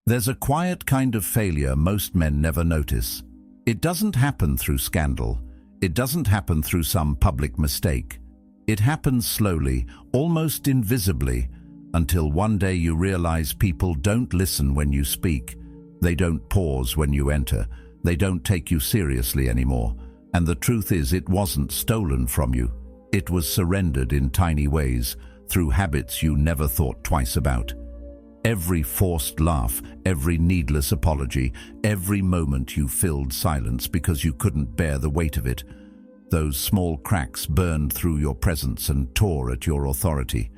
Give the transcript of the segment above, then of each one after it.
There's a quiet kind of failure most men never notice. It doesn't happen through scandal. It doesn't happen through some public mistake. It happens slowly, almost invisibly, until one day you realize people don't listen when you speak. They don't pause when you enter. They don't take you seriously anymore. And the truth is, it wasn't stolen from you. It was surrendered in tiny ways, through habits you never thought twice about. Every forced laugh, every needless apology, every moment you filled silence because you couldn't bear the weight of it. Those small cracks burned through your presence and tore at your authority.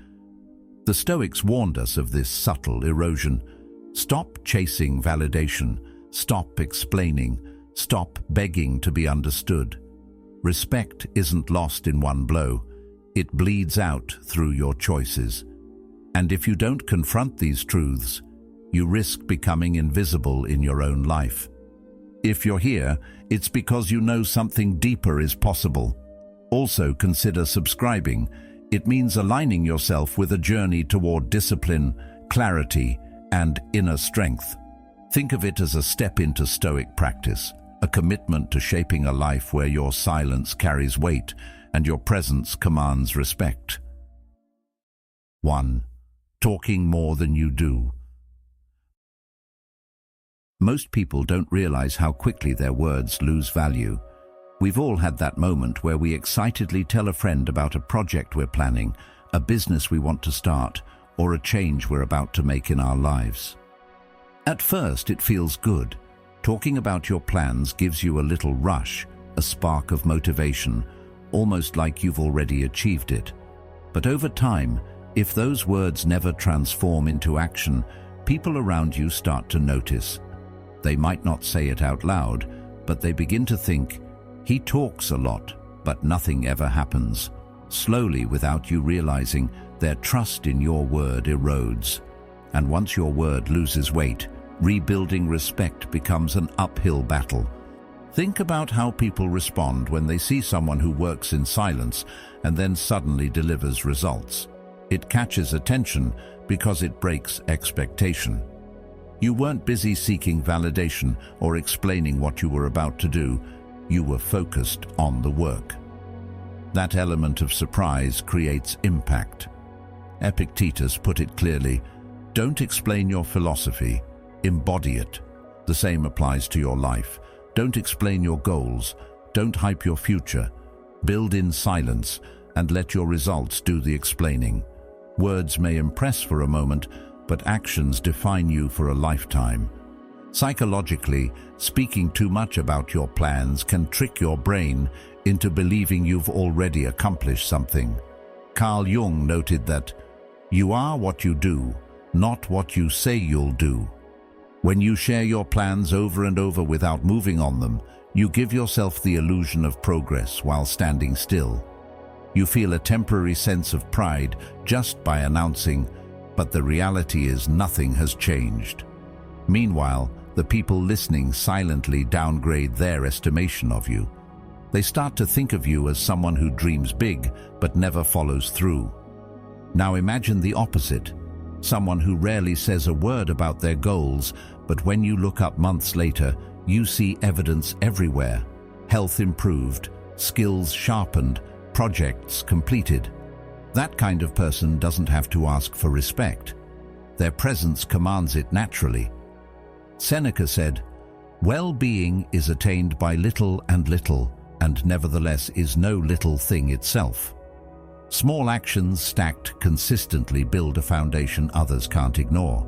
The Stoics warned us of this subtle erosion. Stop chasing validation. Stop explaining. Stop begging to be understood. Respect isn't lost in one blow. It bleeds out through your choices. And if you don't confront these truths, you risk becoming invisible in your own life. If you're here, it's because you know something deeper is possible. Also consider subscribing. It means aligning yourself with a journey toward discipline, clarity, and inner strength. Think of it as a step into Stoic practice, a commitment to shaping a life where your silence carries weight and your presence commands respect. 1. Talking more than you do. Most people don't realize how quickly their words lose value. We've all had that moment where we excitedly tell a friend about a project we're planning, a business we want to start, or a change we're about to make in our lives. At first, it feels good. Talking about your plans gives you a little rush, a spark of motivation, almost like you've already achieved it. But over time, if those words never transform into action, people around you start to notice. They might not say it out loud, but they begin to think, "He talks a lot, but nothing ever happens." Slowly, without you realizing, their trust in your word erodes. And once your word loses weight, rebuilding respect becomes an uphill battle. Think about how people respond when they see someone who works in silence and then suddenly delivers results. It catches attention because it breaks expectation. You weren't busy seeking validation or explaining what you were about to do. You were focused on the work. That element of surprise creates impact. Epictetus put it clearly, "Don't explain your philosophy, embody it." The same applies to your life. Don't explain your goals. Don't hype your future. Build in silence and let your results do the explaining. Words may impress for a moment, but actions define you for a lifetime. Psychologically, speaking too much about your plans can trick your brain into believing you've already accomplished something. Carl Jung noted that, "You are what you do, not what you say you'll do." When you share your plans over and over without moving on them, you give yourself the illusion of progress while standing still. You feel a temporary sense of pride just by announcing, but the reality is nothing has changed. Meanwhile, the people listening silently downgrade their estimation of you. They start to think of you as someone who dreams big but never follows through. Now imagine the opposite. Someone who rarely says a word about their goals, but when you look up months later, you see evidence everywhere. Health improved, skills sharpened, projects completed. That kind of person doesn't have to ask for respect. Their presence commands it naturally. Seneca said, "Well-being is attained by little, and nevertheless is no little thing itself." Small actions stacked consistently build a foundation others can't ignore.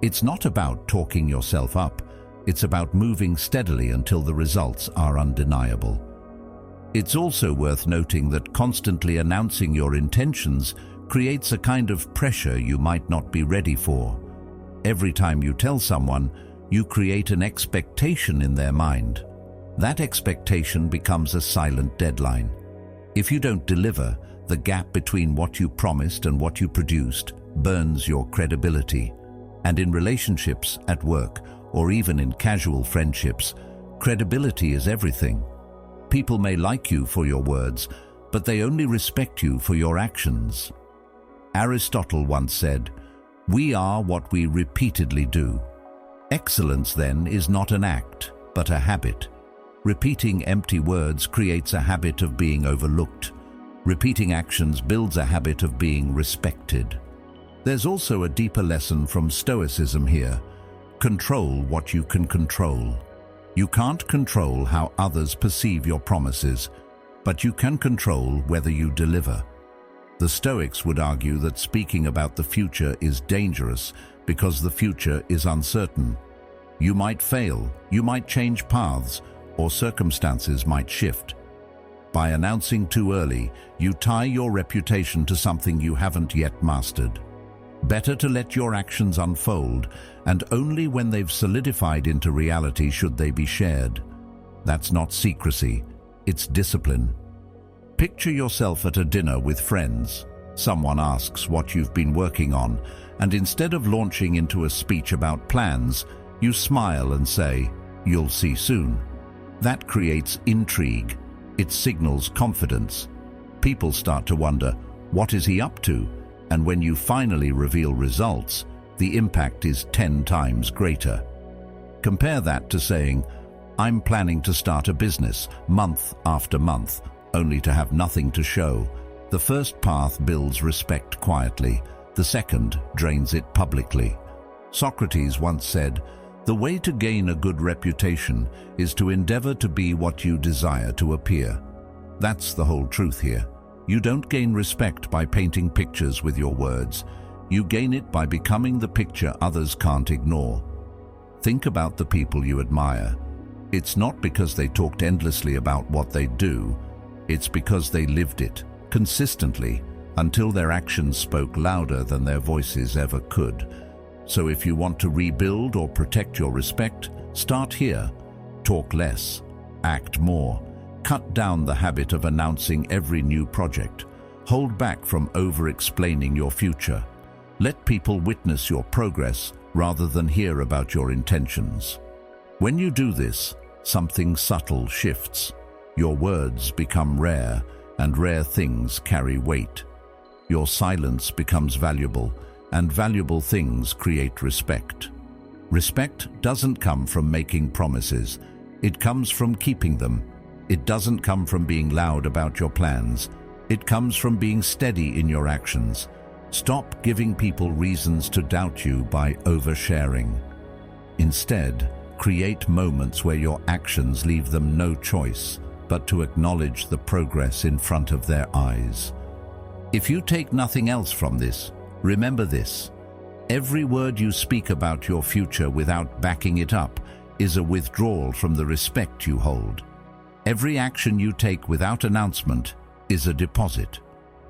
It's not about talking yourself up. It's about moving steadily until the results are undeniable. It's also worth noting that constantly announcing your intentions creates a kind of pressure you might not be ready for. Every time you tell someone, you create an expectation in their mind. That expectation becomes a silent deadline. If you don't deliver, the gap between what you promised and what you produced burns your credibility. And in relationships, at work, or even in casual friendships, credibility is everything. People may like you for your words, but they only respect you for your actions. Aristotle once said, "We are what we repeatedly do." Excellence, then, is not an act, but a habit. Repeating empty words creates a habit of being overlooked. Repeating actions builds a habit of being respected. There's also a deeper lesson from Stoicism here. Control what you can control. You can't control how others perceive your promises, but you can control whether you deliver. The Stoics would argue that speaking about the future is dangerous because the future is uncertain. You might fail, you might change paths, or circumstances might shift. By announcing too early, you tie your reputation to something you haven't yet mastered. Better to let your actions unfold, and only when they've solidified into reality should they be shared. That's not secrecy, it's discipline. Picture yourself at a dinner with friends. Someone asks what you've been working on, and instead of launching into a speech about plans, you smile and say, "You'll see soon." That creates intrigue. It signals confidence. People start to wonder, what is he up to? And when you finally reveal results, the impact is 10 times greater. Compare that to saying, "I'm planning to start a business," month after month, only to have nothing to show. The first path builds respect quietly. The second drains it publicly. Socrates once said, "The way to gain a good reputation is to endeavor to be what you desire to appear." That's the whole truth here. You don't gain respect by painting pictures with your words. You gain it by becoming the picture others can't ignore. Think about the people you admire. It's not because they talked endlessly about what they do. It's because they lived it, consistently, until their actions spoke louder than their voices ever could. So if you want to rebuild or protect your respect, start here. Talk less, act more. Cut down the habit of announcing every new project. Hold back from over-explaining your future. Let people witness your progress rather than hear about your intentions. When you do this, something subtle shifts. Your words become rare, and rare things carry weight. Your silence becomes valuable, and valuable things create respect. Respect doesn't come from making promises. It comes from keeping them. It doesn't come from being loud about your plans. It comes from being steady in your actions. Stop giving people reasons to doubt you by oversharing. Instead, create moments where your actions leave them no choice but to acknowledge the progress in front of their eyes. If you take nothing else from this, remember this: every word you speak about your future without backing it up is a withdrawal from the respect you hold. Every action you take without announcement is a deposit.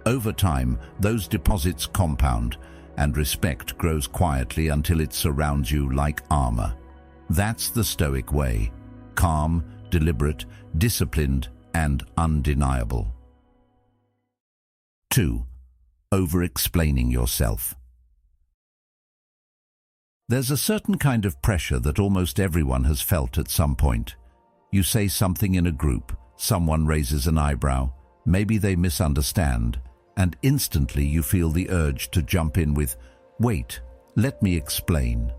Over time, those deposits compound, and respect grows quietly until it surrounds you like armor. That's the Stoic way: calm, deliberate, disciplined, and undeniable. 2. Over-explaining yourself. There's a certain kind of pressure that almost everyone has felt at some point. You say something in a group, someone raises an eyebrow, maybe they misunderstand, and instantly you feel the urge to jump in with, "Wait, let me explain."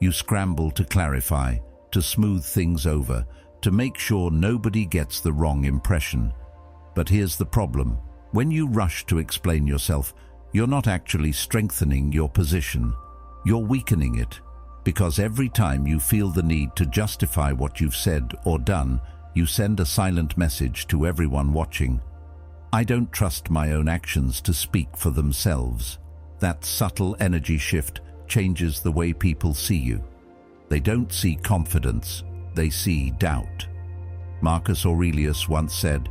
You scramble to clarify, to smooth things over, to make sure nobody gets the wrong impression. But here's the problem. When you rush to explain yourself, you're not actually strengthening your position. You're weakening it, because every time you feel the need to justify what you've said or done, you send a silent message to everyone watching. I don't trust my own actions to speak for themselves. That subtle energy shift changes the way people see you. They don't see confidence, they see doubt. Marcus Aurelius once said,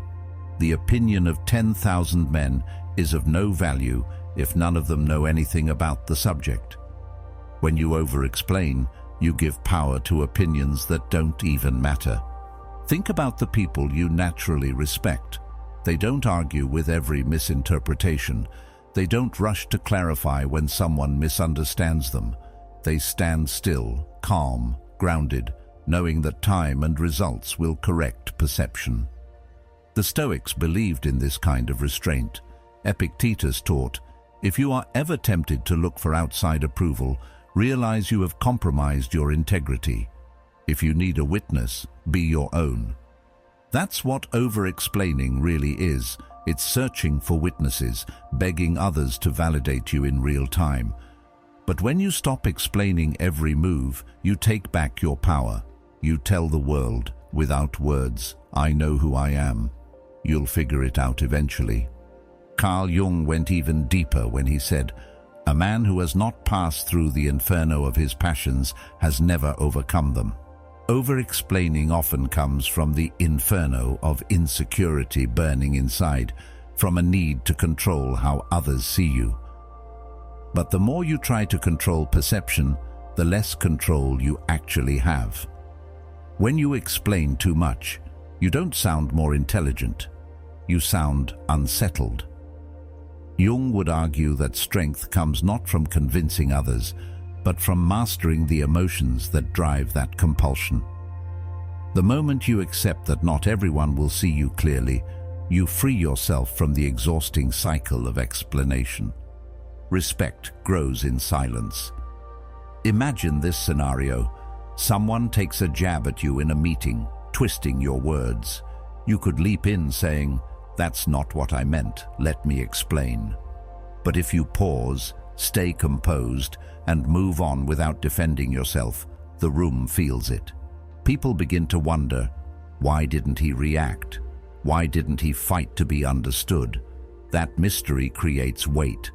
"The opinion of 10,000 men is of no value if none of them know anything about the subject." When you over-explain, you give power to opinions that don't even matter. Think about the people you naturally respect. They don't argue with every misinterpretation. They don't rush to clarify when someone misunderstands them. They stand still, calm, grounded, knowing that time and results will correct perception. The Stoics believed in this kind of restraint. Epictetus taught, "If you are ever tempted to look for outside approval, Realize you have compromised your integrity. If you need a witness, be your own. That's what over-explaining really is. It's searching for witnesses, begging others to validate you in real time. But when you stop explaining every move, you take back your power. You tell the world, without words, I know who I am. You'll figure it out eventually. Carl Jung went even deeper when he said, a man who has not passed through the inferno of his passions has never overcome them. Over-explaining often comes from the inferno of insecurity burning inside, from a need to control how others see you. But the more you try to control perception, the less control you actually have. When you explain too much, you don't sound more intelligent. You sound unsettled. Jung would argue that strength comes not from convincing others, but from mastering the emotions that drive that compulsion. The moment you accept that not everyone will see you clearly, you free yourself from the exhausting cycle of explanation. Respect grows in silence. Imagine this scenario. Someone takes a jab at you in a meeting, twisting your words. You could leap in saying, "That's not what I meant, let me explain." But if you pause, stay composed, and move on without defending yourself, the room feels it. People begin to wonder, why didn't he react? Why didn't he fight to be understood? That mystery creates weight.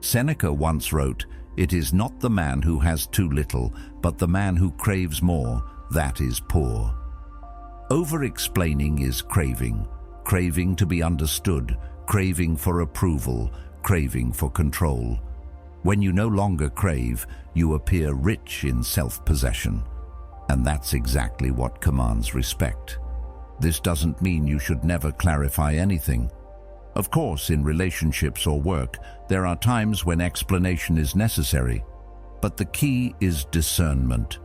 Seneca once wrote, "It is not the man who has too little, but the man who craves more, that is poor." Over-explaining is craving. Craving to be understood, craving for approval, craving for control. When you no longer crave, you appear rich in self-possession. And that's exactly what commands respect. This doesn't mean you should never clarify anything. Of course, in relationships or work, there are times when explanation is necessary. But the key is discernment.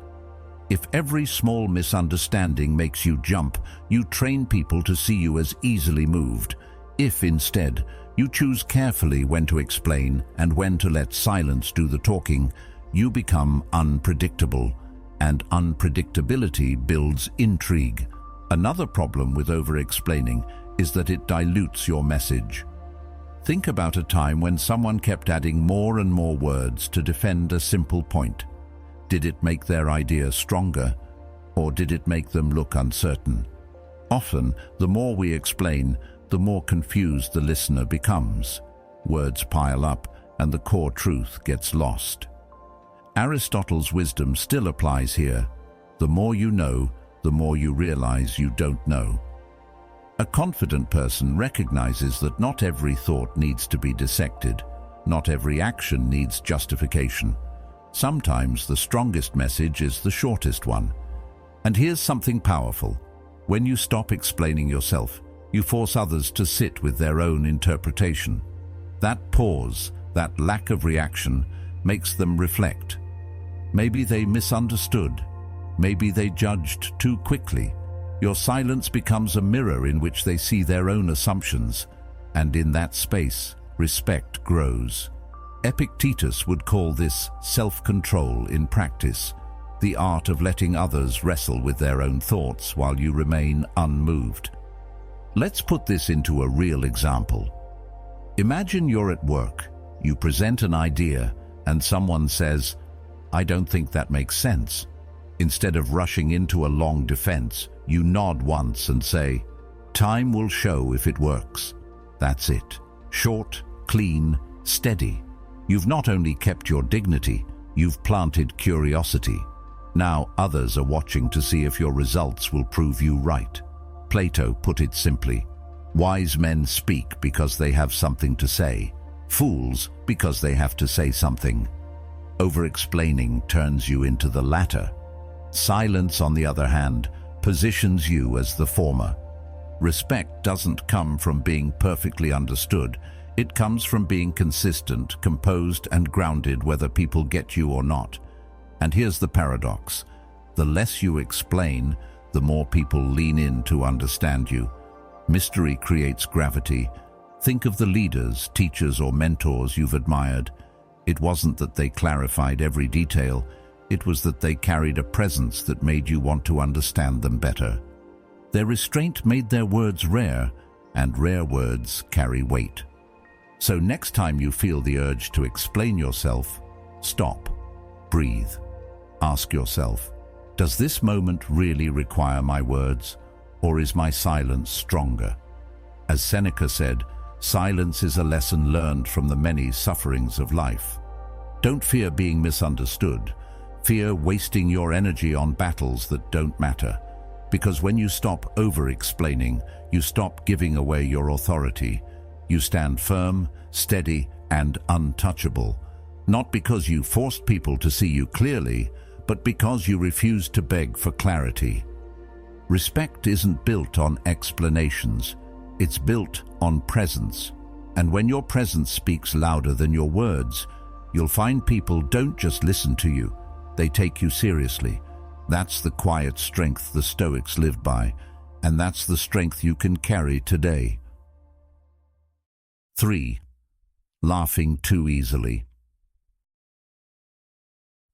If every small misunderstanding makes you jump, you train people to see you as easily moved. If instead, you choose carefully when to explain and when to let silence do the talking, you become unpredictable, and unpredictability builds intrigue. Another problem with over-explaining is that it dilutes your message. Think about a time when someone kept adding more and more words to defend a simple point. Did it make their idea stronger, or did it make them look uncertain? Often, the more we explain, the more confused the listener becomes. Words pile up, and the core truth gets lost. Aristotle's wisdom still applies here. The more you know, the more you realize you don't know. A confident person recognizes that not every thought needs to be dissected. Not every action needs justification. Sometimes the strongest message is the shortest one. And here's something powerful. When you stop explaining yourself, you force others to sit with their own interpretation. That pause, that lack of reaction, makes them reflect. Maybe they misunderstood. Maybe they judged too quickly. Your silence becomes a mirror in which they see their own assumptions, and in that space, respect grows. Epictetus would call this self-control in practice, the art of letting others wrestle with their own thoughts while you remain unmoved. Let's put this into a real example. Imagine you're at work, you present an idea, and someone says, "I don't think that makes sense." Instead of rushing into a long defense, you nod once and say, "Time will show if it works." That's it. Short, clean, steady. You've not only kept your dignity, you've planted curiosity. Now others are watching to see if your results will prove you right. Plato put it simply, wise men speak because they have something to say, fools because they have to say something. Over-explaining turns you into the latter. Silence, on the other hand, positions you as the former. Respect doesn't come from being perfectly understood. It comes from being consistent, composed, and grounded whether people get you or not. And here's the paradox. The less you explain, the more people lean in to understand you. Mystery creates gravity. Think of the leaders, teachers, or mentors you've admired. It wasn't that they clarified every detail, it was that they carried a presence that made you want to understand them better. Their restraint made their words rare, and rare words carry weight. So next time you feel the urge to explain yourself, stop, breathe. Ask yourself, does this moment really require my words, or is my silence stronger? As Seneca said, silence is a lesson learned from the many sufferings of life. Don't fear being misunderstood. Fear wasting your energy on battles that don't matter. Because when you stop over-explaining, you stop giving away your authority. You stand firm, steady, and untouchable. Not because you forced people to see you clearly, but because you refused to beg for clarity. Respect isn't built on explanations. It's built on presence. And when your presence speaks louder than your words, you'll find people don't just listen to you, they take you seriously. That's the quiet strength the Stoics lived by, and that's the strength you can carry today. 3. Laughing too easily.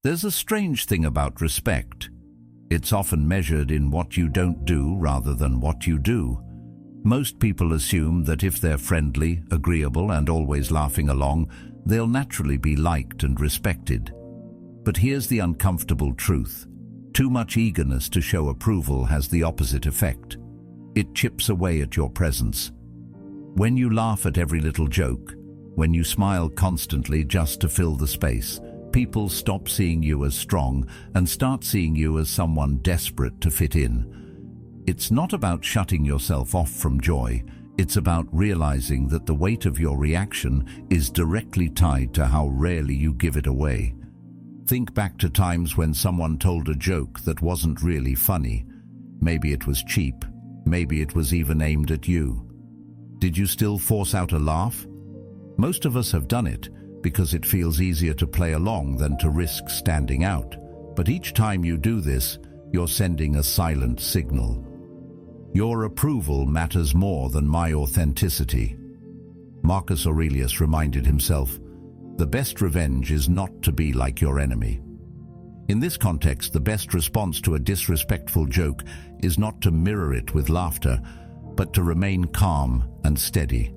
There's a strange thing about respect. It's often measured in what you don't do rather than what you do. Most people assume that if they're friendly, agreeable, and always laughing along, they'll naturally be liked and respected. But here's the uncomfortable truth. Too much eagerness to show approval has the opposite effect. It chips away at your presence. When you laugh at every little joke, when you smile constantly just to fill the space, people stop seeing you as strong and start seeing you as someone desperate to fit in. It's not about shutting yourself off from joy. It's about realizing that the weight of your reaction is directly tied to how rarely you give it away. Think back to times when someone told a joke that wasn't really funny. Maybe it was cheap. Maybe it was even aimed at you. Did you still force out a laugh? Most of us have done it because it feels easier to play along than to risk standing out. But each time you do this, you're sending a silent signal. Your approval matters more than my authenticity. Marcus Aurelius reminded himself, the best revenge is not to be like your enemy. In this context, the best response to a disrespectful joke is not to mirror it with laughter, but to remain calm and steady.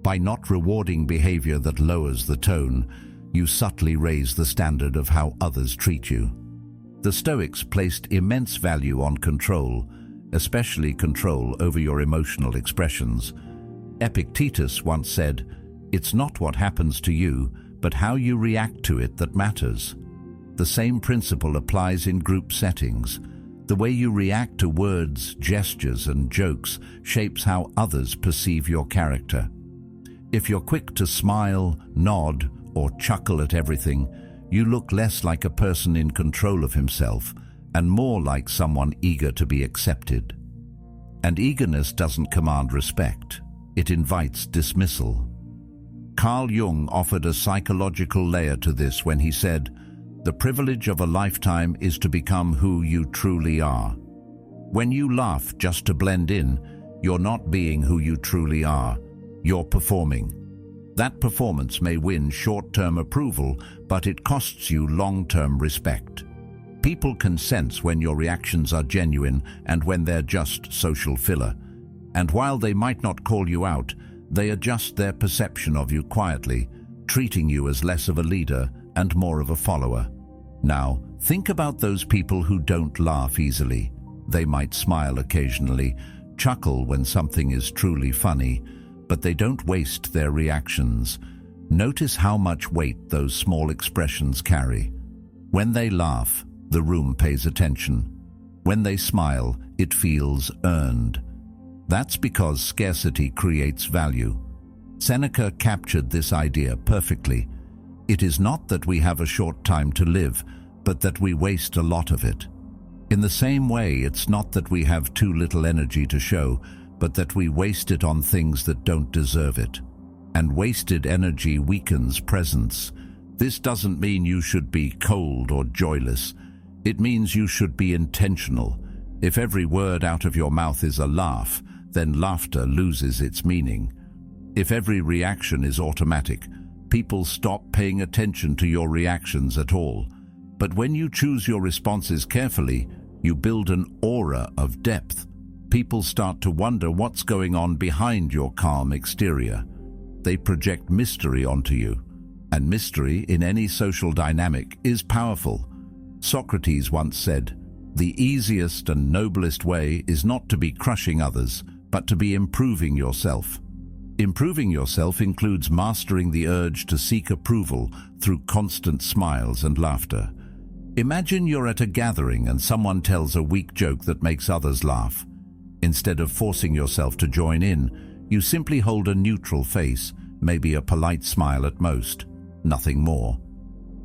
By not rewarding behavior that lowers the tone, you subtly raise the standard of how others treat you. The Stoics placed immense value on control, especially control over your emotional expressions. Epictetus once said, "It's not what happens to you, but how you react to it that matters." The same principle applies in group settings. The way you react to words, gestures, and jokes shapes how others perceive your character. If you're quick to smile, nod, or chuckle at everything, you look less like a person in control of himself and more like someone eager to be accepted. And eagerness doesn't command respect. It invites dismissal. Carl Jung offered a psychological layer to this when he said, "The privilege of a lifetime is to become who you truly are." When you laugh just to blend in, you're not being who you truly are. You're performing. That performance may win short-term approval, but it costs you long-term respect. People can sense when your reactions are genuine and when they're just social filler. And while they might not call you out, they adjust their perception of you quietly, treating you as less of a leader and more of a follower. Now, think about those people who don't laugh easily. They might smile occasionally, chuckle when something is truly funny, but they don't waste their reactions. Notice how much weight those small expressions carry. When they laugh, the room pays attention. When they smile, it feels earned. That's because scarcity creates value. Seneca captured this idea perfectly. It is not that we have a short time to live, but that we waste a lot of it. In the same way, it's not that we have too little energy to show, but that we waste it on things that don't deserve it. And wasted energy weakens presence. This doesn't mean you should be cold or joyless. It means you should be intentional. If every word out of your mouth is a laugh, then laughter loses its meaning. If every reaction is automatic, People stop paying attention to your reactions at all. But when you choose your responses carefully, you build an aura of depth. People start to wonder what's going on behind your calm exterior. They project mystery onto you. And mystery in any social dynamic is powerful. Socrates once said, "The easiest and noblest way is not to be crushing others, but to be improving yourself." Improving yourself includes mastering the urge to seek approval through constant smiles and laughter. Imagine you're at a gathering and someone tells a weak joke that makes others laugh. Instead of forcing yourself to join in, you simply hold a neutral face, maybe a polite smile at most, nothing more.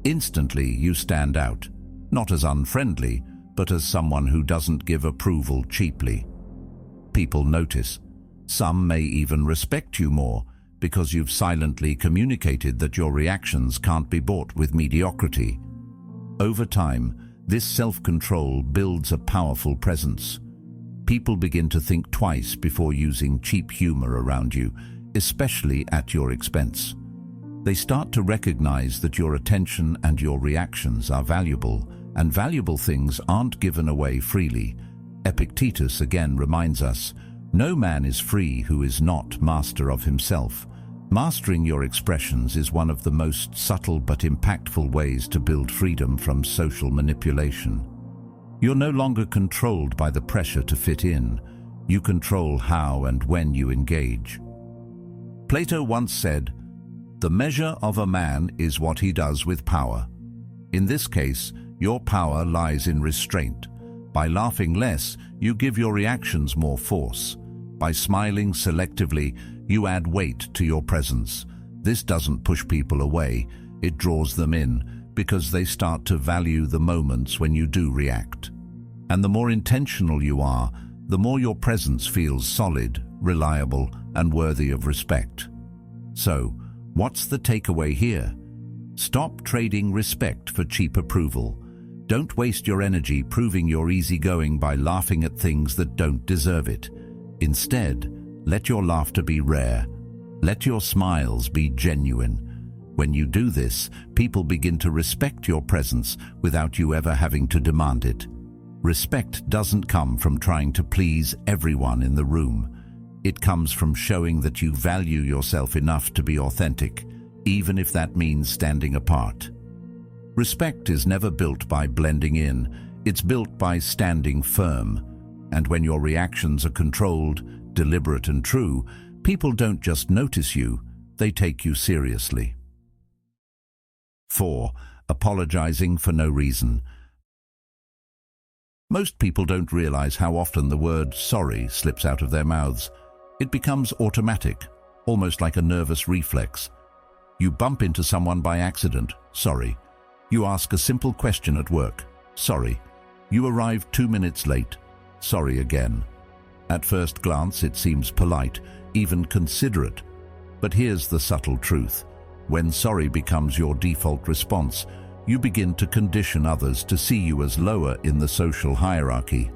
Instantly you stand out, not as unfriendly, but as someone who doesn't give approval cheaply. People notice. Some may even respect you more because you've silently communicated that your reactions can't be bought with mediocrity. Over time, this self-control builds a powerful presence. People begin to think twice before using cheap humor around you, especially at your expense. They start to recognize that your attention and your reactions are valuable, and valuable things aren't given away freely. Epictetus again reminds us, "No man is free who is not master of himself." Mastering your expressions is one of the most subtle but impactful ways to build freedom from social manipulation. You're no longer controlled by the pressure to fit in. You control how and when you engage. Plato once said, "The measure of a man is what he does with power." In this case, your power lies in restraint. By laughing less, you give your reactions more force. By smiling selectively, you add weight to your presence. This doesn't push people away, it draws them in, because they start to value the moments when you do react. And the more intentional you are, the more your presence feels solid, reliable, and worthy of respect. So, what's the takeaway here? Stop trading respect for cheap approval. Don't waste your energy proving you're easygoing by laughing at things that don't deserve it. Instead, let your laughter be rare. Let your smiles be genuine. When you do this, people begin to respect your presence without you ever having to demand it. Respect doesn't come from trying to please everyone in the room. It comes from showing that you value yourself enough to be authentic, even if that means standing apart. Respect is never built by blending in, it's built by standing firm. And when your reactions are controlled, deliberate and true, people don't just notice you, they take you seriously. 4. Apologizing for no reason. Most people don't realize how often the word sorry slips out of their mouths. It becomes automatic, almost like a nervous reflex. You bump into someone by accident, sorry. You ask a simple question at work, sorry. You arrived 2 minutes late, sorry again. At first glance, it seems polite, even considerate. But here's the subtle truth. When sorry becomes your default response, you begin to condition others to see you as lower in the social hierarchy.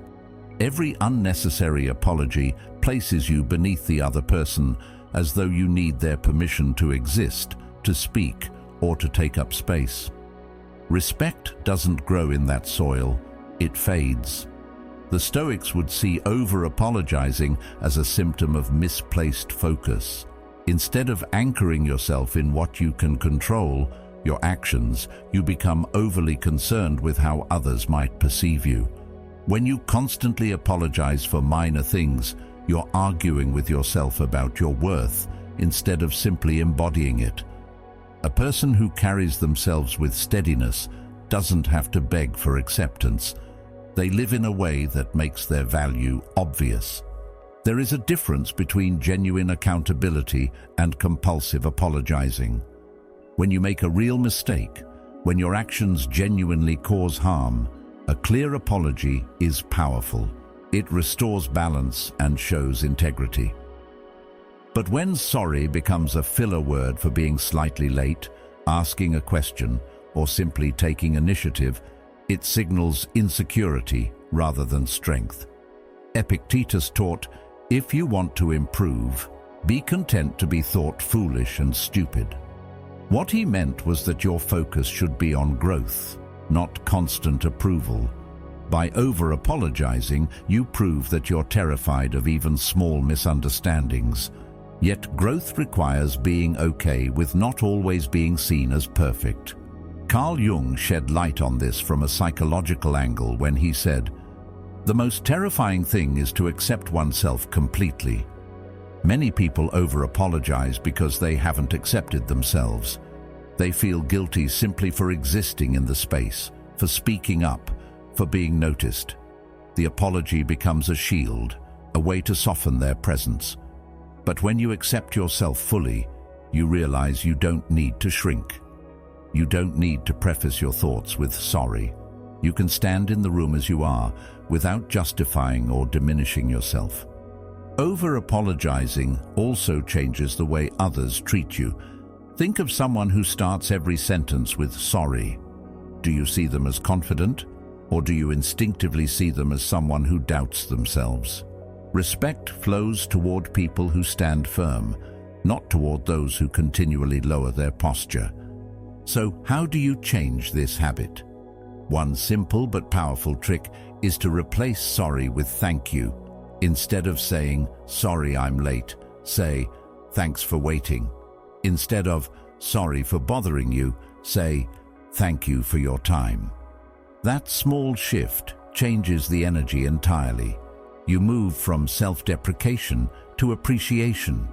Every unnecessary apology places you beneath the other person, as though you need their permission to exist, to speak, or to take up space. Respect doesn't grow in that soil, it fades. The Stoics would see over-apologizing as a symptom of misplaced focus. Instead of anchoring yourself in what you can control, your actions, you become overly concerned with how others might perceive you. When you constantly apologize for minor things, you're arguing with yourself about your worth instead of simply embodying it. A person who carries themselves with steadiness doesn't have to beg for acceptance. They live in a way that makes their value obvious. There is a difference between genuine accountability and compulsive apologizing. When you make a real mistake, when your actions genuinely cause harm, a clear apology is powerful. It restores balance and shows integrity. But when sorry becomes a filler word for being slightly late, asking a question, or simply taking initiative, it signals insecurity rather than strength. Epictetus taught, if you want to improve, be content to be thought foolish and stupid. What he meant was that your focus should be on growth, not constant approval. By over-apologizing, you prove that you're terrified of even small misunderstandings. Yet growth requires being okay with not always being seen as perfect. Carl Jung shed light on this from a psychological angle when he said, "The most terrifying thing is to accept oneself completely." Many people over-apologize because they haven't accepted themselves. They feel guilty simply for existing in the space, for speaking up, for being noticed. The apology becomes a shield, a way to soften their presence. But when you accept yourself fully, you realize you don't need to shrink. You don't need to preface your thoughts with sorry. You can stand in the room as you are, without justifying or diminishing yourself. Over-apologizing also changes the way others treat you. Think of someone who starts every sentence with sorry. Do you see them as confident, or do you instinctively see them as someone who doubts themselves? Respect flows toward people who stand firm, not toward those who continually lower their posture. So, how do you change this habit? One simple but powerful trick is to replace sorry with thank you. Instead of saying, "Sorry, I'm late," say, "Thanks for waiting." Instead of, "Sorry for bothering you," say, "Thank you for your time." That small shift changes the energy entirely. You move from self-deprecation to appreciation.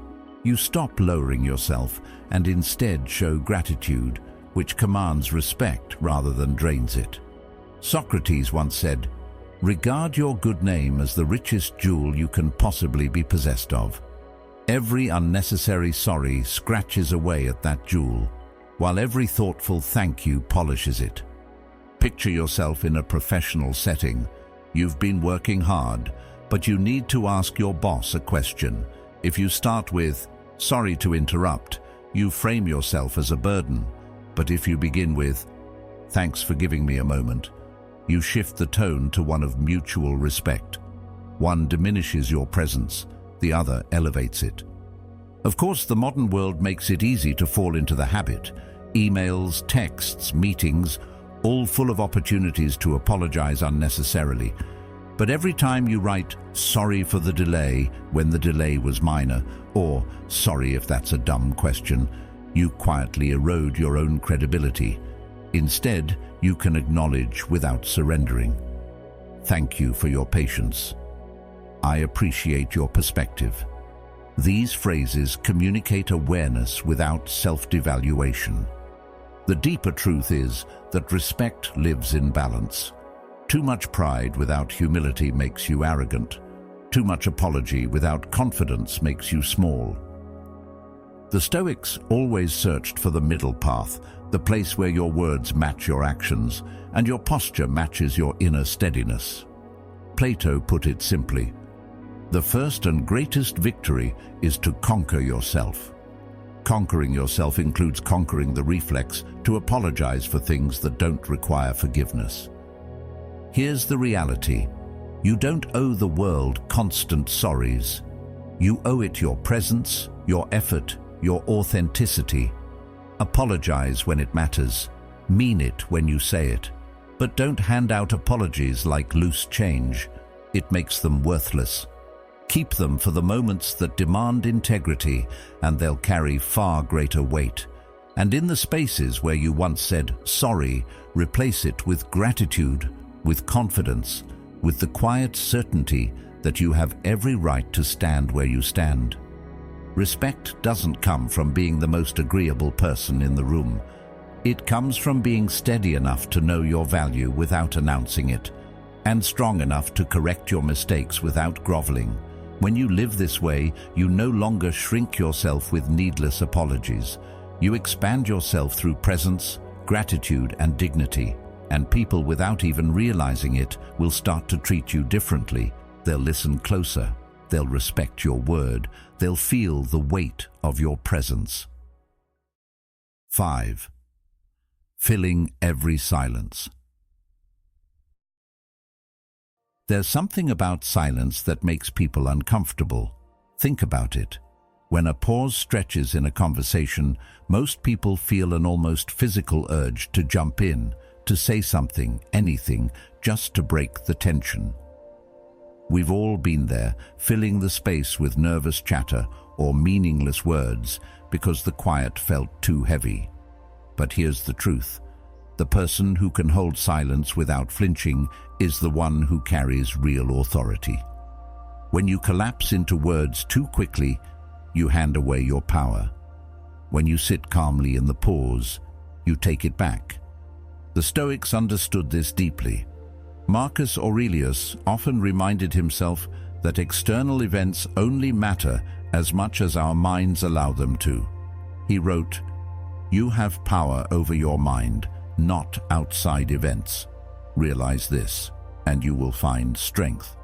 You stop lowering yourself and instead show gratitude, which commands respect rather than drains it. Socrates once said, "Regard your good name as the richest jewel you can possibly be possessed of." Every unnecessary sorry scratches away at that jewel, while every thoughtful thank you polishes it. Picture yourself in a professional setting. You've been working hard, but you need to ask your boss a question. If you start with, "Sorry to interrupt," you frame yourself as a burden. But if you begin with, "Thanks for giving me a moment," you shift the tone to one of mutual respect. One diminishes your presence, the other elevates it. Of course, the modern world makes it easy to fall into the habit. Emails, texts, meetings, all full of opportunities to apologize unnecessarily. But every time you write, "Sorry for the delay," when the delay was minor, or "Sorry if that's a dumb question," you quietly erode your own credibility. Instead, you can acknowledge without surrendering. "Thank you for your patience. I appreciate your perspective." These phrases communicate awareness without self-devaluation. The deeper truth is that respect lives in balance. Too much pride without humility makes you arrogant. Too much apology without confidence makes you small. The Stoics always searched for the middle path, the place where your words match your actions and your posture matches your inner steadiness. Plato put it simply, "The first and greatest victory is to conquer yourself." Conquering yourself includes conquering the reflex to apologize for things that don't require forgiveness. Here's the reality. You don't owe the world constant sorries. You owe it your presence, your effort, your authenticity. Apologize when it matters. Mean it when you say it. But don't hand out apologies like loose change. It makes them worthless. Keep them for the moments that demand integrity, and they'll carry far greater weight. And in the spaces where you once said sorry, replace it with gratitude, with confidence, with the quiet certainty that you have every right to stand where you stand. Respect doesn't come from being the most agreeable person in the room. It comes from being steady enough to know your value without announcing it, and strong enough to correct your mistakes without groveling. When you live this way, you no longer shrink yourself with needless apologies. You expand yourself through presence, gratitude, and dignity, and people, without even realizing it, will start to treat you differently. They'll listen closer. They'll respect your word. They'll feel the weight of your presence. 5. Filling every silence. There's something about silence that makes people uncomfortable. Think about it. When a pause stretches in a conversation, most people feel an almost physical urge to jump in, to say something, anything, just to break the tension. We've all been there, filling the space with nervous chatter or meaningless words because the quiet felt too heavy. But here's the truth. The person who can hold silence without flinching is the one who carries real authority. When you collapse into words too quickly, you hand away your power. When you sit calmly in the pause, you take it back. The Stoics understood this deeply. Marcus Aurelius often reminded himself that external events only matter as much as our minds allow them to. He wrote, "You have power over your mind, not outside events. Realize this, and you will find strength."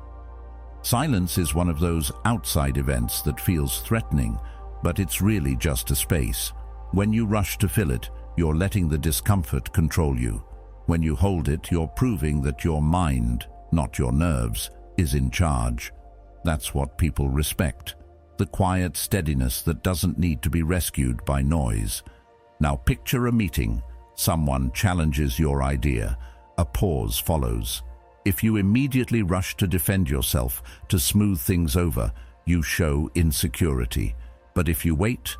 Silence is one of those outside events that feels threatening, but it's really just a space. When you rush to fill it, you're letting the discomfort control you. When you hold it, you're proving that your mind, not your nerves, is in charge. That's what people respect. The quiet steadiness that doesn't need to be rescued by noise. Now picture a meeting. Someone challenges your idea. A pause follows. If you immediately rush to defend yourself, to smooth things over, you show insecurity. But if you wait,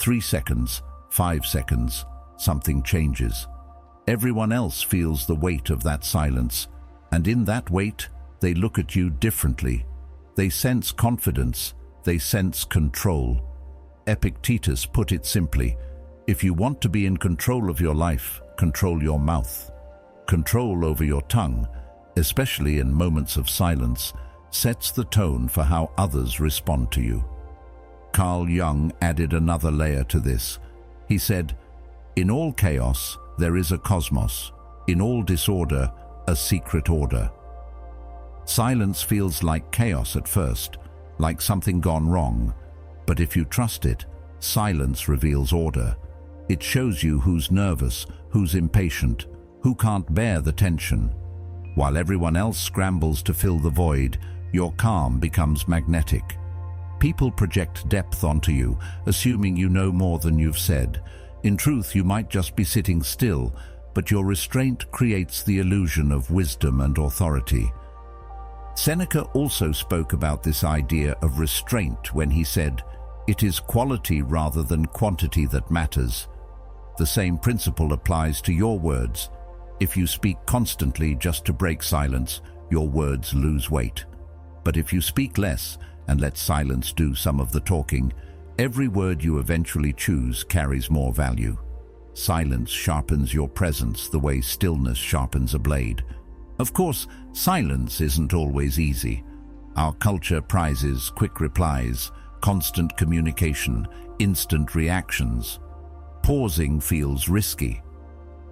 3 seconds, 5 seconds, something changes. Everyone else feels the weight of that silence, and in that weight, they look at you differently. They sense confidence, they sense control. Epictetus put it simply, if you want to be in control of your life, control your mouth. Control over your tongue, especially in moments of silence, sets the tone for how others respond to you. Carl Jung added another layer to this. He said, "In all chaos, there is a cosmos. In all disorder, a secret order." Silence feels like chaos at first, like something gone wrong. But if you trust it, silence reveals order. It shows you who's nervous, who's impatient, who can't bear the tension. While everyone else scrambles to fill the void, your calm becomes magnetic. People project depth onto you, assuming you know more than you've said. In truth, you might just be sitting still, but your restraint creates the illusion of wisdom and authority. Seneca also spoke about this idea of restraint when he said, "It is quality rather than quantity that matters." The same principle applies to your words. If you speak constantly just to break silence, your words lose weight. But if you speak less and let silence do some of the talking, every word you eventually choose carries more value. Silence sharpens your presence the way stillness sharpens a blade. Of course, silence isn't always easy. Our culture prizes quick replies, constant communication, instant reactions. Pausing feels risky.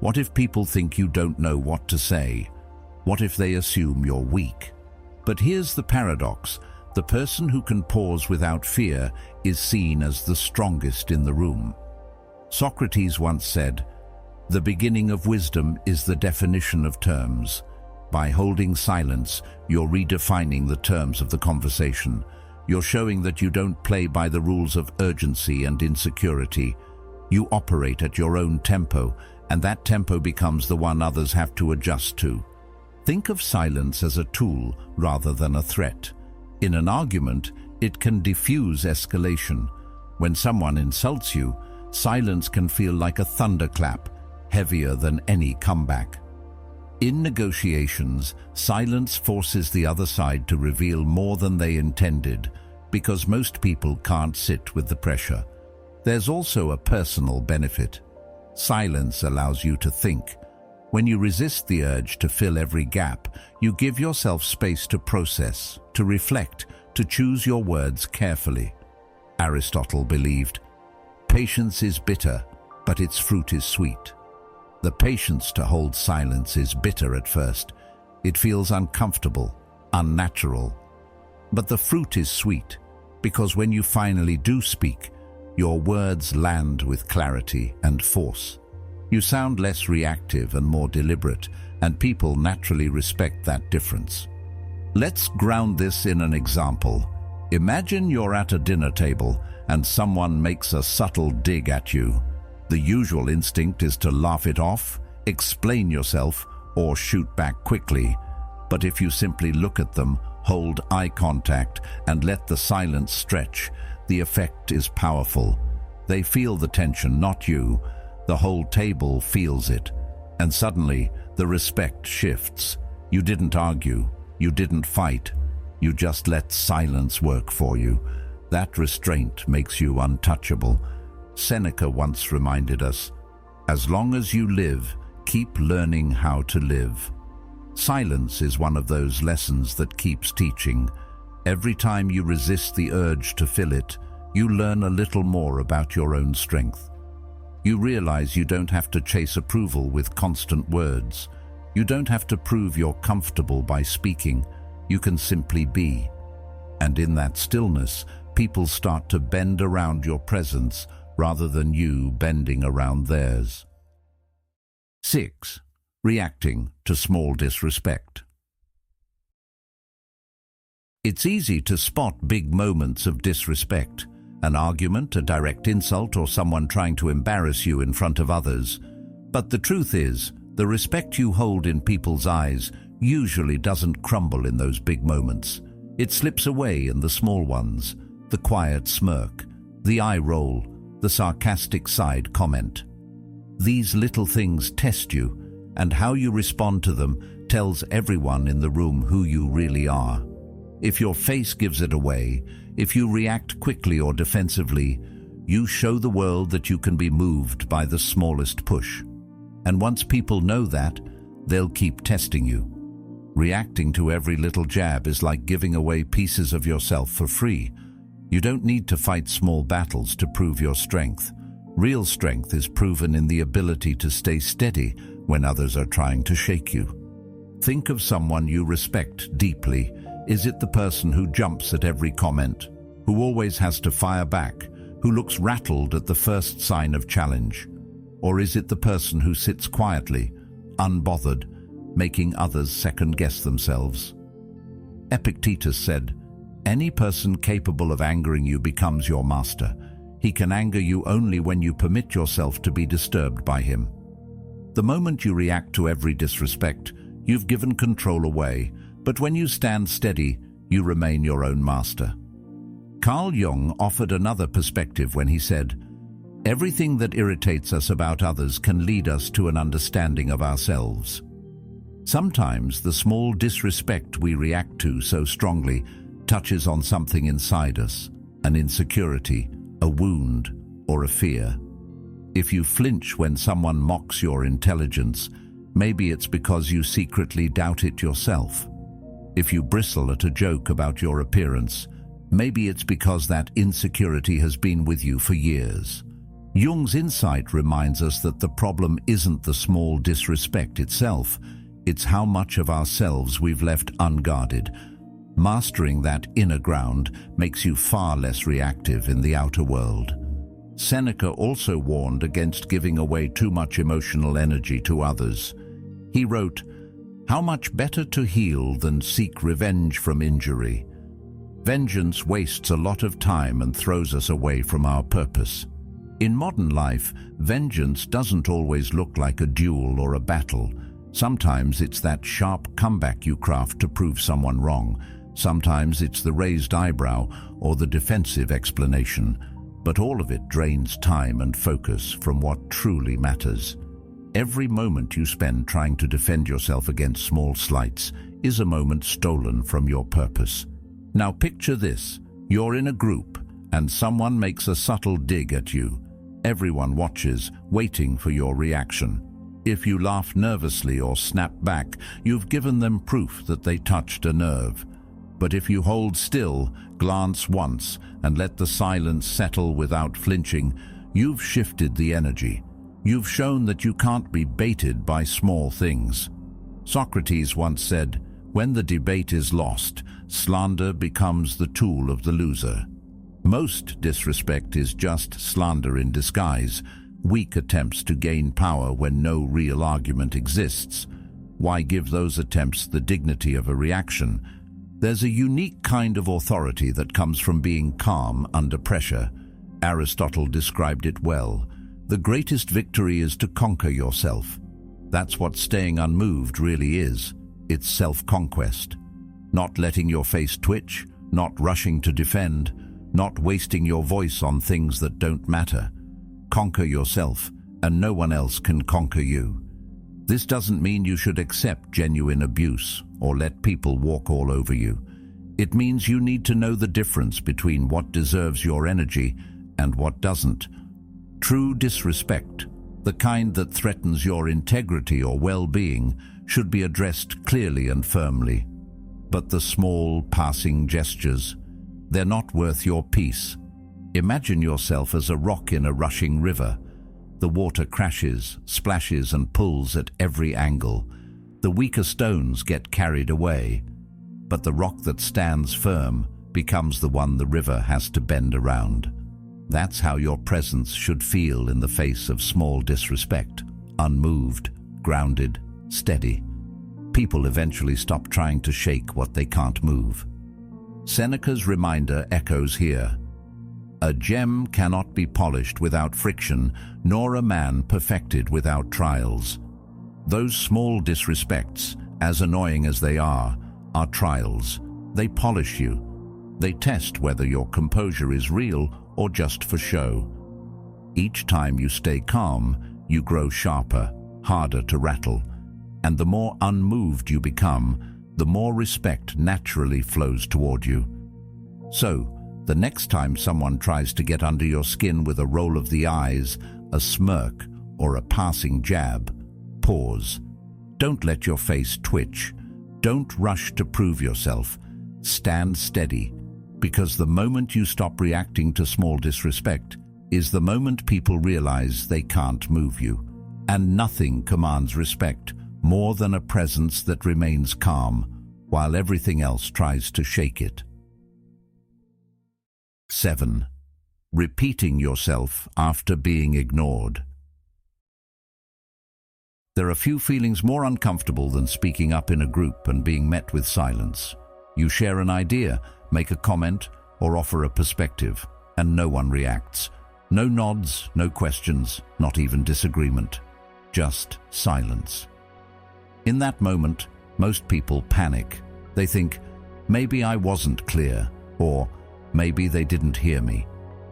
What if people think you don't know what to say? What if they assume you're weak? But here's the paradox. The person who can pause without fear is seen as the strongest in the room. Socrates once said, "The beginning of wisdom is the definition of terms." By holding silence, you're redefining the terms of the conversation. You're showing that you don't play by the rules of urgency and insecurity. You operate at your own tempo, and that tempo becomes the one others have to adjust to. Think of silence as a tool rather than a threat. In an argument, it can diffuse escalation. When someone insults you, silence can feel like a thunderclap, heavier than any comeback. In negotiations, silence forces the other side to reveal more than they intended, because most people can't sit with the pressure. There's also a personal benefit. Silence allows you to think. When you resist the urge to fill every gap, you give yourself space to process, to reflect, to choose your words carefully. Aristotle believed, "Patience is bitter, but its fruit is sweet." The patience to hold silence is bitter at first. It feels uncomfortable, unnatural. But the fruit is sweet, because when you finally do speak, your words land with clarity and force. You sound less reactive and more deliberate, and people naturally respect that difference. Let's ground this in an example. Imagine you're at a dinner table and someone makes a subtle dig at you. The usual instinct is to laugh it off, explain yourself, or shoot back quickly. But if you simply look at them, hold eye contact, and let the silence stretch, the effect is powerful. They feel the tension, not you. The whole table feels it. And suddenly, the respect shifts. You didn't argue. You didn't fight. You just let silence work for you. That restraint makes you untouchable. Seneca once reminded us, as long as you live, keep learning how to live. Silence is one of those lessons that keeps teaching. Every time you resist the urge to fill it, you learn a little more about your own strength. You realize you don't have to chase approval with constant words. You don't have to prove you're comfortable by speaking. You can simply be. And in that stillness, people start to bend around your presence rather than you bending around theirs. 6. Reacting to small disrespect. It's easy to spot big moments of disrespect, an argument, a direct insult, or someone trying to embarrass you in front of others. But the truth is, the respect you hold in people's eyes usually doesn't crumble in those big moments. It slips away in the small ones, the quiet smirk, the eye roll, the sarcastic side comment. These little things test you, and how you respond to them tells everyone in the room who you really are. If your face gives it away, if you react quickly or defensively, you show the world that you can be moved by the smallest push. And once people know that, they'll keep testing you. Reacting to every little jab is like giving away pieces of yourself for free. You don't need to fight small battles to prove your strength. Real strength is proven in the ability to stay steady when others are trying to shake you. Think of someone you respect deeply. Is it the person who jumps at every comment, who always has to fire back, who looks rattled at the first sign of challenge? Or is it the person who sits quietly, unbothered, making others second-guess themselves? Epictetus said, "Any person capable of angering you becomes your master. He can anger you only when you permit yourself to be disturbed by him." The moment you react to every disrespect, you've given control away, but when you stand steady, you remain your own master. Carl Jung offered another perspective when he said, "Everything that irritates us about others can lead us to an understanding of ourselves." Sometimes the small disrespect we react to so strongly touches on something inside us, an insecurity, a wound, or a fear. If you flinch when someone mocks your intelligence, maybe it's because you secretly doubt it yourself. If you bristle at a joke about your appearance, maybe it's because that insecurity has been with you for years. Jung's insight reminds us that the problem isn't the small disrespect itself, it's how much of ourselves we've left unguarded. Mastering that inner ground makes you far less reactive in the outer world. Seneca also warned against giving away too much emotional energy to others. He wrote, "How much better to heal than seek revenge from injury. Vengeance wastes a lot of time and throws us away from our purpose." In modern life, vengeance doesn't always look like a duel or a battle. Sometimes it's that sharp comeback you craft to prove someone wrong. Sometimes it's the raised eyebrow or the defensive explanation. But all of it drains time and focus from what truly matters. Every moment you spend trying to defend yourself against small slights is a moment stolen from your purpose. Now picture this. You're in a group and someone makes a subtle dig at you. Everyone watches, waiting for your reaction. If you laugh nervously or snap back, you've given them proof that they touched a nerve. But if you hold still, glance once, and let the silence settle without flinching, you've shifted the energy. You've shown that you can't be baited by small things. Socrates once said, "When the debate is lost, slander becomes the tool of the loser." Most disrespect is just slander in disguise, weak attempts to gain power when no real argument exists. Why give those attempts the dignity of a reaction? There's a unique kind of authority that comes from being calm under pressure. Aristotle described it well. The greatest victory is to conquer yourself. That's what staying unmoved really is. It's self-conquest. Not letting your face twitch, not rushing to defend, not wasting your voice on things that don't matter. Conquer yourself, and no one else can conquer you. This doesn't mean you should accept genuine abuse or let people walk all over you. It means you need to know the difference between what deserves your energy and what doesn't. True disrespect, the kind that threatens your integrity or well-being, should be addressed clearly and firmly. But the small, passing gestures, they're not worth your peace. Imagine yourself as a rock in a rushing river. The water crashes, splashes, and pulls at every angle. The weaker stones get carried away, but the rock that stands firm becomes the one the river has to bend around. That's how your presence should feel in the face of small disrespect. Unmoved, grounded, steady. People eventually stop trying to shake what they can't move. Seneca's reminder echoes here. A gem cannot be polished without friction, nor a man perfected without trials. Those small disrespects, as annoying as they are trials. They polish you. They test whether your composure is real or just for show. Each time you stay calm, you grow sharper, harder to rattle, and the more unmoved you become, the more respect naturally flows toward you. So, the next time someone tries to get under your skin with a roll of the eyes, a smirk, or a passing jab, pause. Don't let your face twitch. Don't rush to prove yourself. Stand steady, because the moment you stop reacting to small disrespect is the moment people realize they can't move you. And nothing commands respect more than a presence that remains calm while everything else tries to shake it. 7. Repeating yourself after being ignored. There are few feelings more uncomfortable than speaking up in a group and being met with silence. You share an idea, make a comment, or offer a perspective, and no one reacts. No nods, no questions, not even disagreement. Just silence. In that moment, most people panic. They think, maybe I wasn't clear, or maybe they didn't hear me.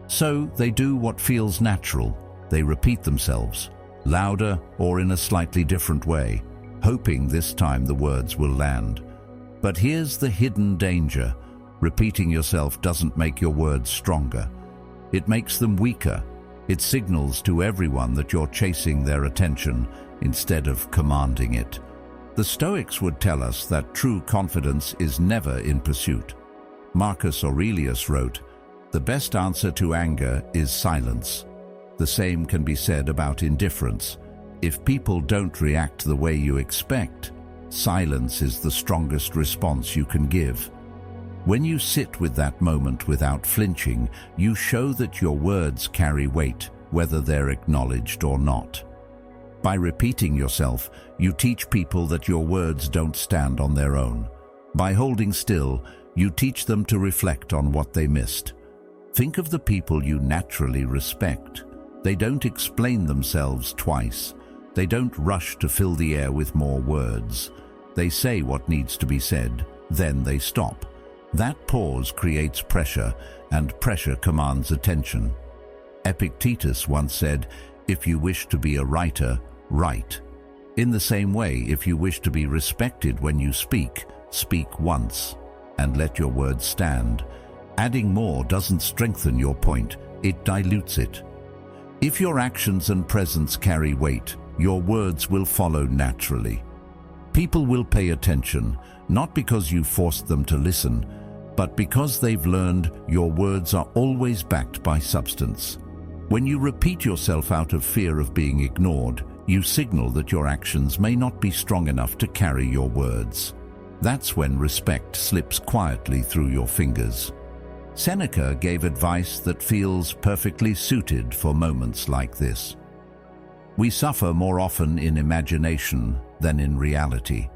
So they do what feels natural. They repeat themselves, louder or in a slightly different way, hoping this time the words will land. But here's the hidden danger. Repeating yourself doesn't make your words stronger. It makes them weaker. It signals to everyone that you're chasing their attention instead of commanding it. The Stoics would tell us that true confidence is never in pursuit. Marcus Aurelius wrote, "The best answer to anger is silence." The same can be said about indifference. If people don't react the way you expect, silence is the strongest response you can give. When you sit with that moment without flinching, you show that your words carry weight, whether they're acknowledged or not. By repeating yourself, you teach people that your words don't stand on their own. By holding still, you teach them to reflect on what they missed. Think of the people you naturally respect. They don't explain themselves twice. They don't rush to fill the air with more words. They say what needs to be said, then they stop. That pause creates pressure, and pressure commands attention. Epictetus once said, "If you wish to be a writer, write." In the same way, if you wish to be respected when you speak, speak once, and let your words stand. Adding more doesn't strengthen your point, it dilutes it. If your actions and presence carry weight, your words will follow naturally. People will pay attention, not because you forced them to listen, but because they've learned your words are always backed by substance. When you repeat yourself out of fear of being ignored, you signal that your actions may not be strong enough to carry your words. That's when respect slips quietly through your fingers. Seneca gave advice that feels perfectly suited for moments like this. We suffer more often in imagination than in reality.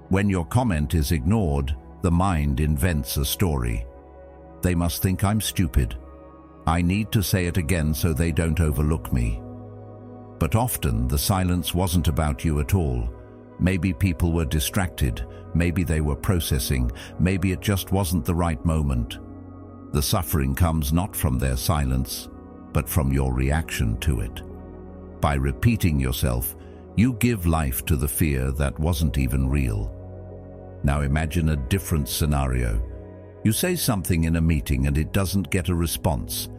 When your comment is ignored, the mind invents a story. They must think I'm stupid. I need to say it again so they don't overlook me. But often the silence wasn't about you at all. Maybe people were distracted, maybe they were processing, maybe it just wasn't the right moment. The suffering comes not from their silence, but from your reaction to it. By repeating yourself, you give life to the fear that wasn't even real. Now imagine a different scenario. You say something in a meeting and it doesn't get a response.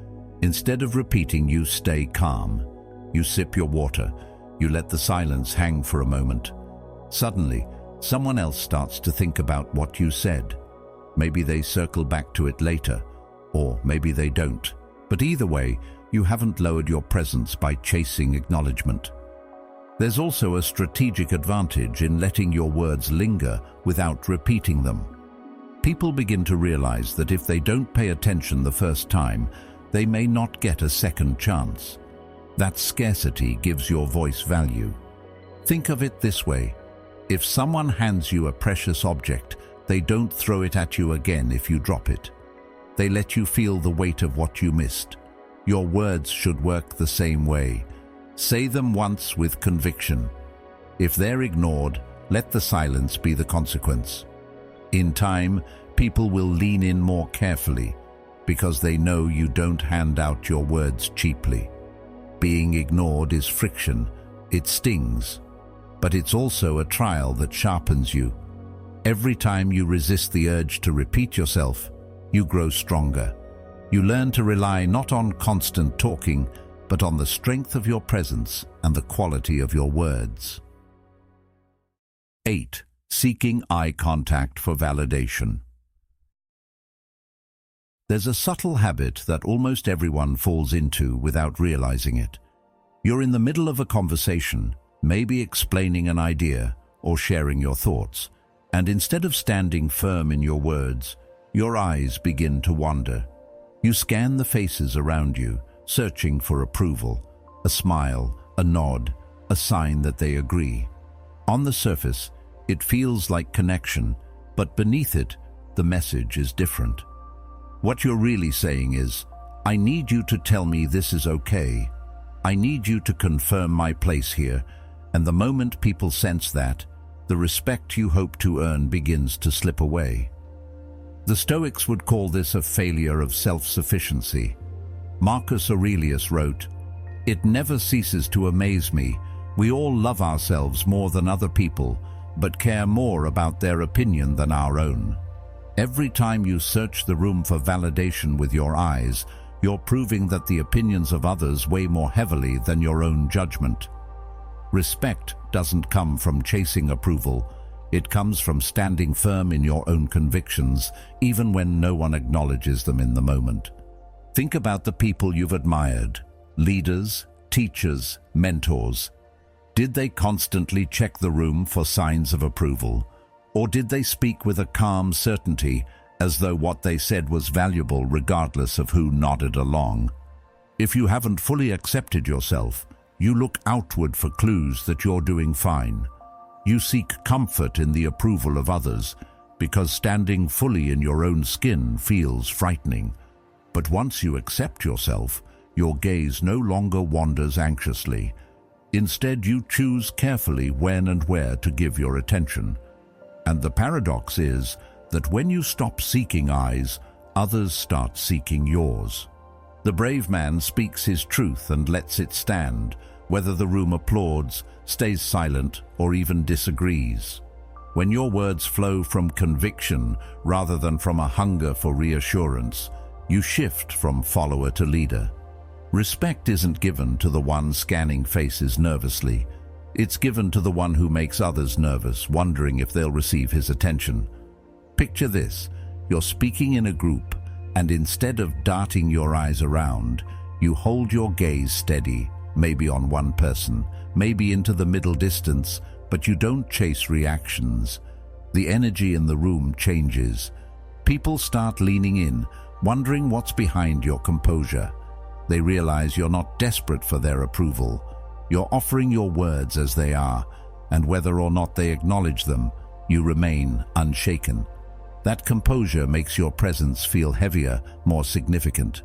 Instead of repeating, you stay calm. You sip your water. You let the silence hang for a moment. Suddenly, someone else starts to think about what you said. Maybe they circle back to it later, or maybe they don't. But either way, you haven't lowered your presence by chasing acknowledgement. There's also a strategic advantage in letting your words linger without repeating them. People begin to realize that if they don't pay attention the first time, they may not get a second chance. That scarcity gives your voice value. Think of it this way. If someone hands you a precious object, they don't throw it at you again if you drop it. They let you feel the weight of what you missed. Your words should work the same way. Say them once with conviction. If they're ignored, let the silence be the consequence. In time, people will lean in more carefully because they know you don't hand out your words cheaply. Being ignored is friction. It stings. But it's also a trial that sharpens you. Every time you resist the urge to repeat yourself, you grow stronger. You learn to rely not on constant talking, but on the strength of your presence and the quality of your words. 8. Seeking eye contact for validation. There's a subtle habit that almost everyone falls into without realizing it. You're in the middle of a conversation, maybe explaining an idea or sharing your thoughts, and instead of standing firm in your words, your eyes begin to wander. You scan the faces around you, searching for approval, a smile, a nod, a sign that they agree. On the surface, it feels like connection, but beneath it, the message is different. What you're really saying is, I need you to tell me this is okay. I need you to confirm my place here, and the moment people sense that, the respect you hope to earn begins to slip away. The Stoics would call this a failure of self-sufficiency. Marcus Aurelius wrote, "It never ceases to amaze me. We all love ourselves more than other people, but care more about their opinion than our own." Every time you search the room for validation with your eyes, you're proving that the opinions of others weigh more heavily than your own judgment. Respect doesn't come from chasing approval. It comes from standing firm in your own convictions, even when no one acknowledges them in the moment. Think about the people you've admired, leaders, teachers, mentors. Did they constantly check the room for signs of approval? Or did they speak with a calm certainty, as though what they said was valuable regardless of who nodded along? If you haven't fully accepted yourself, you look outward for clues that you're doing fine. You seek comfort in the approval of others, because standing fully in your own skin feels frightening. But once you accept yourself, your gaze no longer wanders anxiously. Instead, you choose carefully when and where to give your attention. And the paradox is that when you stop seeking eyes, others start seeking yours. The brave man speaks his truth and lets it stand, whether the room applauds, stays silent, or even disagrees. When your words flow from conviction rather than from a hunger for reassurance, you shift from follower to leader. Respect isn't given to the one scanning faces nervously. It's given to the one who makes others nervous, wondering if they'll receive his attention. Picture this. You're speaking in a group, and instead of darting your eyes around, you hold your gaze steady, maybe on one person, maybe into the middle distance, but you don't chase reactions. The energy in the room changes. People start leaning in, wondering what's behind your composure. They realize you're not desperate for their approval. You're offering your words as they are, and whether or not they acknowledge them, you remain unshaken. That composure makes your presence feel heavier, more significant.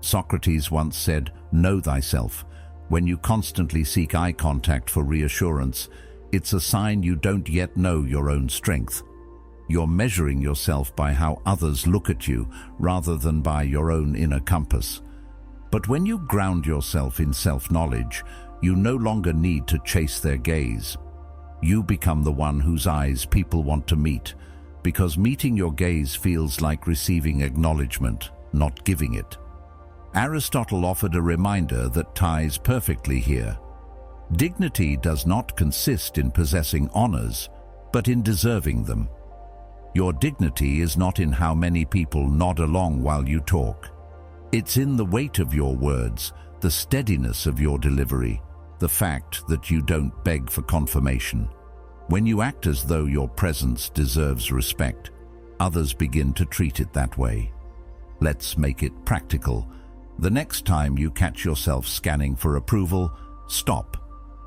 Socrates once said, "Know thyself." When you constantly seek eye contact for reassurance, it's a sign you don't yet know your own strength. You're measuring yourself by how others look at you rather than by your own inner compass. But when you ground yourself in self-knowledge, you no longer need to chase their gaze. You become the one whose eyes people want to meet, because meeting your gaze feels like receiving acknowledgement, not giving it. Aristotle offered a reminder that ties perfectly here. Dignity does not consist in possessing honors, but in deserving them. Your dignity is not in how many people nod along while you talk. It's in the weight of your words, the steadiness of your delivery, the fact that you don't beg for confirmation. When you act as though your presence deserves respect, others begin to treat it that way. Let's make it practical. The next time you catch yourself scanning for approval, stop.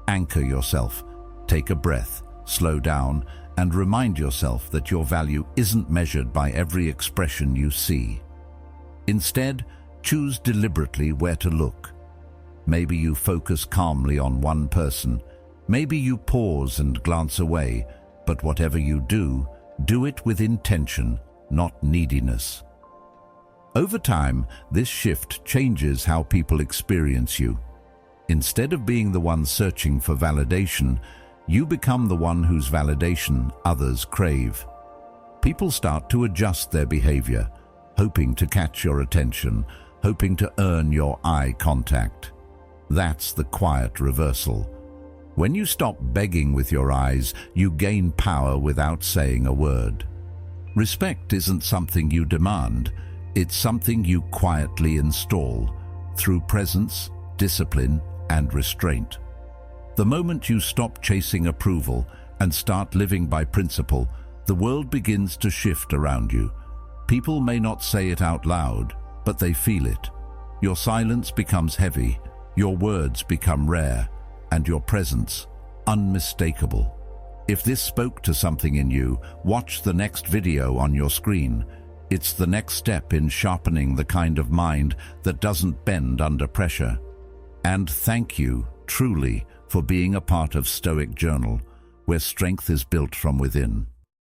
Anchor yourself. Take a breath, slow down, and remind yourself that your value isn't measured by every expression you see. Instead, choose deliberately where to look. Maybe you focus calmly on one person. Maybe you pause and glance away, but whatever you do, do it with intention, not neediness. Over time, this shift changes how people experience you. Instead of being the one searching for validation, you become the one whose validation others crave. People start to adjust their behavior, hoping to catch your attention, hoping to earn your eye contact. That's the quiet reversal. When you stop begging with your eyes, you gain power without saying a word. Respect isn't something you demand, it's something you quietly install through presence, discipline, and restraint. The moment you stop chasing approval and start living by principle, the world begins to shift around you. People may not say it out loud, but they feel it. Your silence becomes heavy, your words become rare, and your presence unmistakable. If this spoke to something in you, watch the next video on your screen. It's the next step in sharpening the kind of mind that doesn't bend under pressure. And thank you, truly, for being a part of Stoic Journal, where strength is built from within.